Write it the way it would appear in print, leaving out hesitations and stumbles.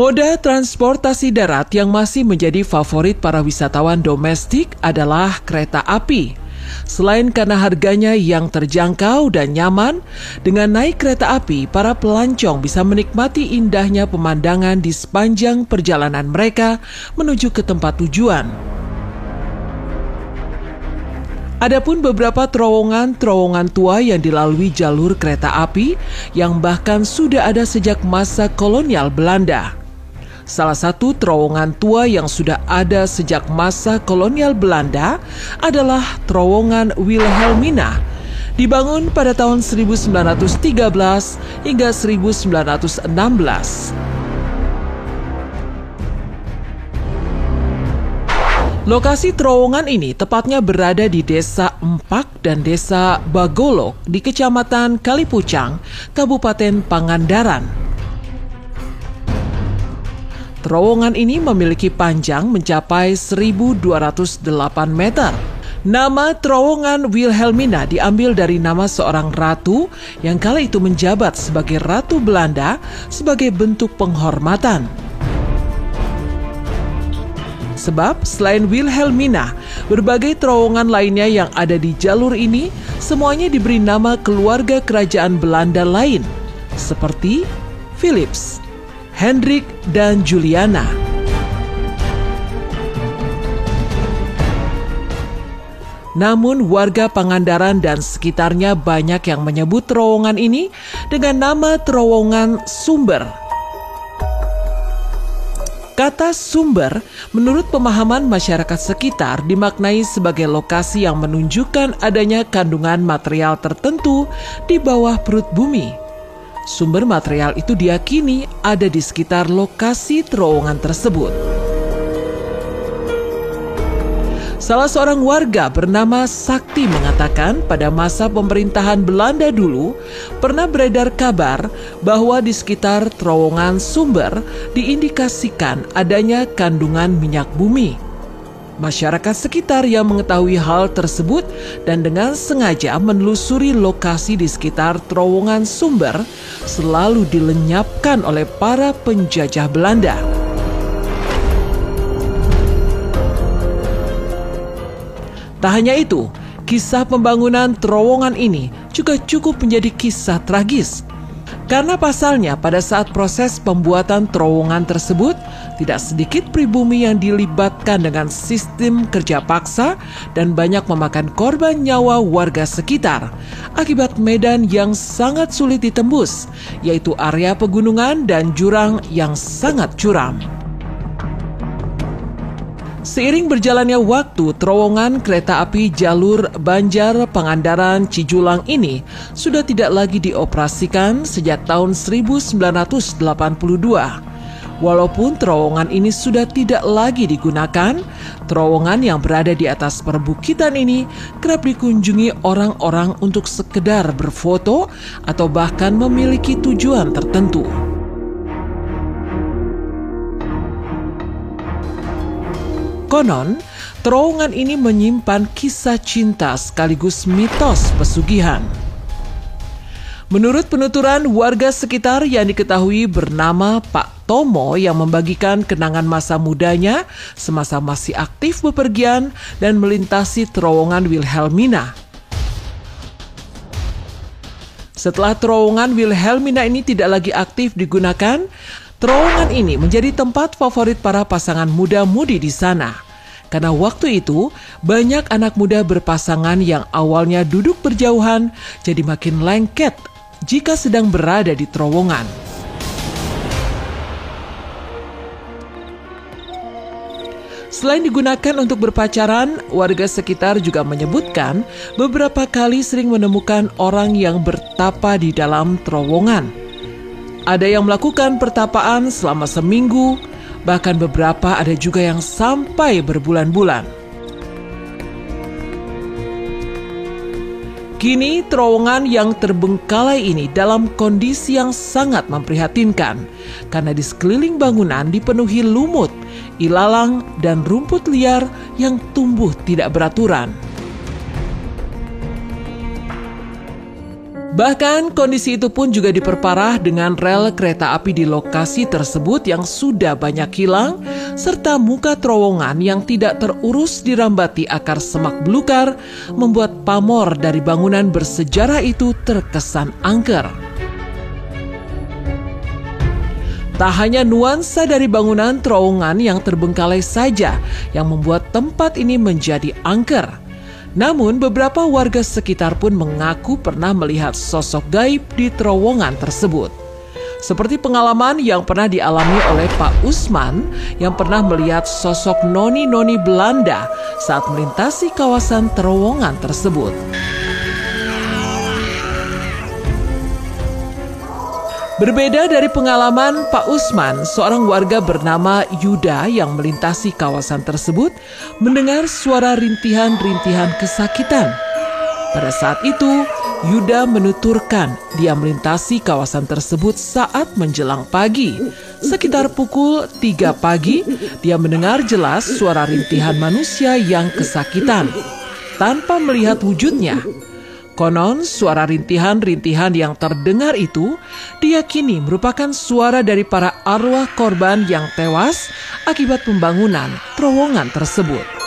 Moda transportasi darat yang masih menjadi favorit para wisatawan domestik adalah kereta api. Selain karena harganya yang terjangkau dan nyaman, dengan naik kereta api, para pelancong bisa menikmati indahnya pemandangan di sepanjang perjalanan mereka menuju ke tempat tujuan. Adapun beberapa terowongan tua yang dilalui jalur kereta api yang bahkan sudah ada sejak masa kolonial Belanda. Salah satu terowongan tua yang sudah ada sejak masa kolonial Belanda adalah terowongan Wilhelmina, dibangun pada tahun 1913 hingga 1916. Lokasi terowongan ini tepatnya berada di Desa Empak dan Desa Bagolok di Kecamatan Kalipucang, Kabupaten Pangandaran. Terowongan ini memiliki panjang mencapai 1.208 meter. Nama terowongan Wilhelmina diambil dari nama seorang ratu yang kala itu menjabat sebagai Ratu Belanda sebagai bentuk penghormatan. Sebab selain Wilhelmina, berbagai terowongan lainnya yang ada di jalur ini semuanya diberi nama keluarga kerajaan Belanda lain, seperti Philips, Hendrik, dan Juliana. Namun warga Pangandaran dan sekitarnya banyak yang menyebut terowongan ini dengan nama terowongan Sumber. Kata sumber, menurut pemahaman masyarakat sekitar, dimaknai sebagai lokasi yang menunjukkan adanya kandungan material tertentu di bawah perut bumi. Sumber material itu diyakini ada di sekitar lokasi terowongan tersebut. Salah seorang warga bernama Sakti mengatakan pada masa pemerintahan Belanda dulu pernah beredar kabar bahwa di sekitar terowongan Sumber diindikasikan adanya kandungan minyak bumi. Masyarakat sekitar yang mengetahui hal tersebut dan dengan sengaja menelusuri lokasi di sekitar terowongan Sumber selalu dilenyapkan oleh para penjajah Belanda. Tak hanya itu, kisah pembangunan terowongan ini juga cukup menjadi kisah tragis. Karena pasalnya pada saat proses pembuatan terowongan tersebut, tidak sedikit pribumi yang dilibatkan dengan sistem kerja paksa dan banyak memakan korban nyawa warga sekitar akibat medan yang sangat sulit ditembus, yaitu area pegunungan dan jurang yang sangat curam. Seiring berjalannya waktu, terowongan kereta api jalur Banjar Pangandaran Cijulang ini sudah tidak lagi dioperasikan sejak tahun 1982. Walaupun terowongan ini sudah tidak lagi digunakan, terowongan yang berada di atas perbukitan ini kerap dikunjungi orang-orang untuk sekedar berfoto atau bahkan memiliki tujuan tertentu. Konon, terowongan ini menyimpan kisah cinta sekaligus mitos pesugihan. Menurut penuturan warga sekitar yang diketahui bernama Pak Tomo yang membagikan kenangan masa mudanya semasa masih aktif bepergian dan melintasi terowongan Wilhelmina. Setelah terowongan Wilhelmina ini tidak lagi aktif digunakan, terowongan ini menjadi tempat favorit para pasangan muda-mudi di sana. Karena waktu itu, banyak anak muda berpasangan yang awalnya duduk berjauhan jadi makin lengket jika sedang berada di terowongan. Selain digunakan untuk berpacaran, warga sekitar juga menyebutkan beberapa kali sering menemukan orang yang bertapa di dalam terowongan. Ada yang melakukan pertapaan selama seminggu, bahkan beberapa ada juga yang sampai berbulan-bulan. Kini terowongan yang terbengkalai ini dalam kondisi yang sangat memprihatinkan karena di sekeliling bangunan dipenuhi lumut, ilalang, dan rumput liar yang tumbuh tidak beraturan. Bahkan kondisi itu pun juga diperparah dengan rel kereta api di lokasi tersebut yang sudah banyak hilang, serta muka terowongan yang tidak terurus dirambati akar semak belukar, membuat pamor dari bangunan bersejarah itu terkesan angker. Tak hanya nuansa dari bangunan terowongan yang terbengkalai saja yang membuat tempat ini menjadi angker. Namun beberapa warga sekitar pun mengaku pernah melihat sosok gaib di terowongan tersebut. Seperti pengalaman yang pernah dialami oleh Pak Usman yang pernah melihat sosok noni-noni Belanda saat melintasi kawasan terowongan tersebut. Berbeda dari pengalaman Pak Usman, seorang warga bernama Yuda yang melintasi kawasan tersebut mendengar suara rintihan-rintihan kesakitan. Pada saat itu, Yuda menuturkan dia melintasi kawasan tersebut saat menjelang pagi. Sekitar pukul 3 pagi, dia mendengar jelas suara rintihan manusia yang kesakitan. Tanpa melihat wujudnya, konon suara rintihan-rintihan yang terdengar itu diyakini merupakan suara dari para arwah korban yang tewas akibat pembangunan terowongan tersebut.